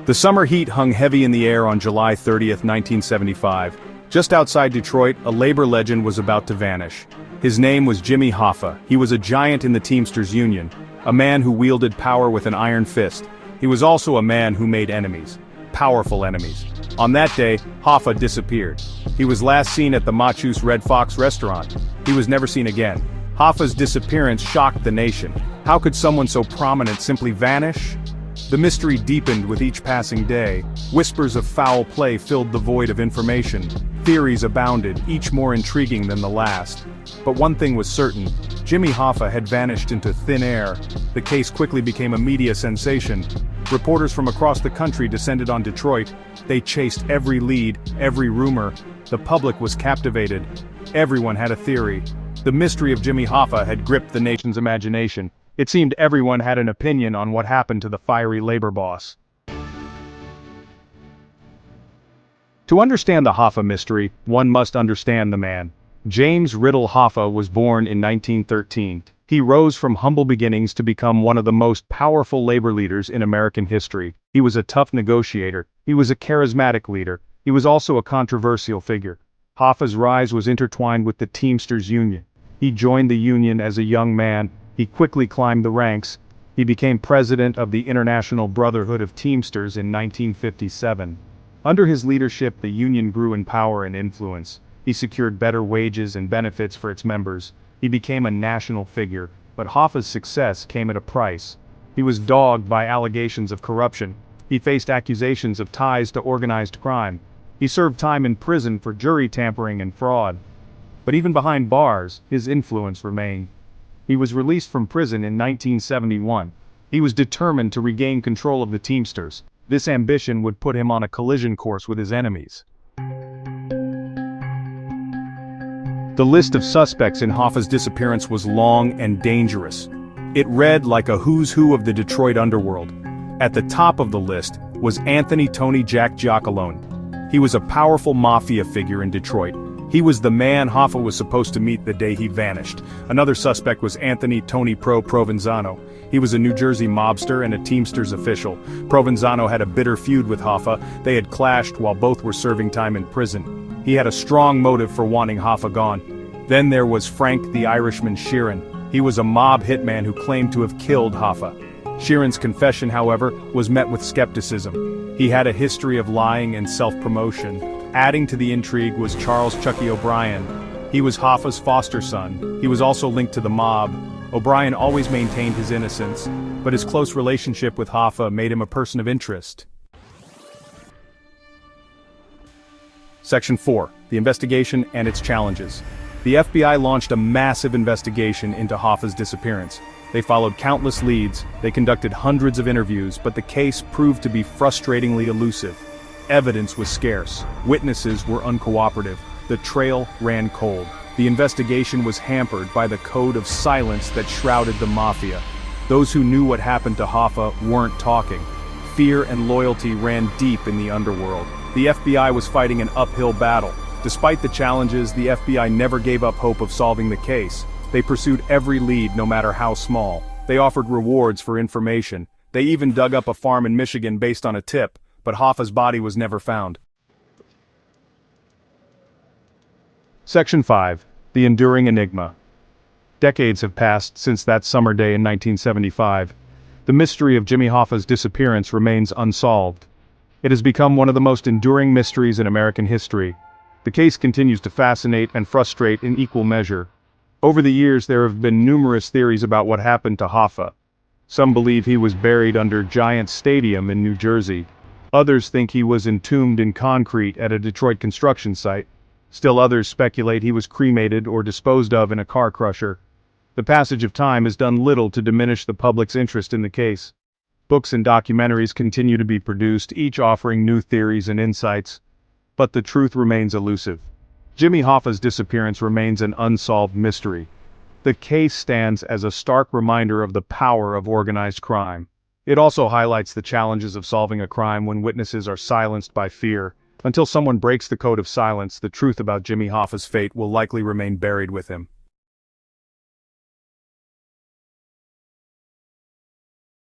The summer heat hung heavy in the air on July 30th, 1975. Just outside Detroit, a labor legend was about to vanish. His name was Jimmy Hoffa. He was a giant in the Teamsters Union, a man who wielded power with an iron fist. He was also a man who made enemies. Powerful enemies. On that day, Hoffa disappeared. He was last seen at the Machu's Red Fox restaurant. He was never seen again. Hoffa's disappearance shocked the nation. How could someone so prominent simply vanish? The mystery deepened with each passing day. Whispers of foul play filled the void of information. Theories abounded, each more intriguing than the last. But one thing was certain: Jimmy Hoffa had vanished into thin air. The case quickly became a media sensation. Reporters from across the country descended on Detroit. They chased every lead, every rumor. The public was captivated. Everyone had a theory. The mystery of Jimmy Hoffa had gripped the nation's imagination. It seemed everyone had an opinion on what happened to the fiery labor boss. To understand the Hoffa mystery, one must understand the man. James Riddle Hoffa was born in 1913. He rose from humble beginnings to become one of the most powerful labor leaders in American history. He was a tough negotiator. He was a charismatic leader. He was also a controversial figure. Hoffa's rise was intertwined with the Teamsters Union. He joined the union as a young man. He quickly climbed the ranks. He became president of the International Brotherhood of Teamsters in 1957. Under his leadership, the union grew in power and influence. He secured better wages and benefits for its members. He became a national figure, but Hoffa's success came at a price. He was dogged by allegations of corruption. He faced accusations of ties to organized crime. He served time in prison for jury tampering and fraud. But even behind bars, his influence remained. He was released from prison in 1971. He was determined to regain control of the Teamsters. This ambition would put him on a collision course with his enemies. The list of suspects in Hoffa's disappearance was long and dangerous. It read like a who's who of the Detroit underworld. At the top of the list was Anthony Tony Jack Giacalone. He was a powerful mafia figure in Detroit. He was the man Hoffa was supposed to meet the day he vanished. Another suspect was Anthony Tony Provenzano. He was a New Jersey mobster and a Teamsters official. Provenzano had a bitter feud with Hoffa. They had clashed while both were serving time in prison. He had a strong motive for wanting Hoffa gone. Then there was Frank the Irishman Sheeran. He was a mob hitman who claimed to have killed Hoffa. Sheeran's confession, however, was met with skepticism. He had a history of lying and self-promotion. Adding to the intrigue was Charles Chucky O'Brien. He was Hoffa's foster son. He was also linked to the mob. O'Brien always maintained his innocence, but his close relationship with Hoffa made him a person of interest. Section 4. The investigation and its challenges. The FBI launched a massive investigation into Hoffa's disappearance. They followed countless leads, they conducted hundreds of interviews, but the case proved to be frustratingly elusive. Evidence was scarce. Witnesses were uncooperative. The trail ran cold. The investigation was hampered by the code of silence that shrouded the mafia. Those who knew what happened to Hoffa weren't talking. Fear and loyalty ran deep in the underworld. The FBI was fighting an uphill battle. Despite the challenges, the FBI never gave up hope of solving the case. They pursued every lead, no matter how small. They offered rewards for information. They even dug up a farm in Michigan based on a tip, but Hoffa's body was never found. Section 5. The Enduring Enigma. Decades have passed since that summer day in 1975. The mystery of Jimmy Hoffa's disappearance remains unsolved. It has become one of the most enduring mysteries in American history. The case continues to fascinate and frustrate in equal measure. Over the years, there have been numerous theories about what happened to Hoffa. Some believe he was buried under Giant Stadium in New Jersey. Others think he was entombed in concrete at a Detroit construction site. Still others speculate he was cremated or disposed of in a car crusher. The passage of time has done little to diminish the public's interest in the case. Books and documentaries continue to be produced, each offering new theories and insights. But the truth remains elusive. Jimmy Hoffa's disappearance remains an unsolved mystery. The case stands as a stark reminder of the power of organized crime. It also highlights the challenges of solving a crime when witnesses are silenced by fear. Until someone breaks the code of silence, the truth about Jimmy Hoffa's fate will likely remain buried with him.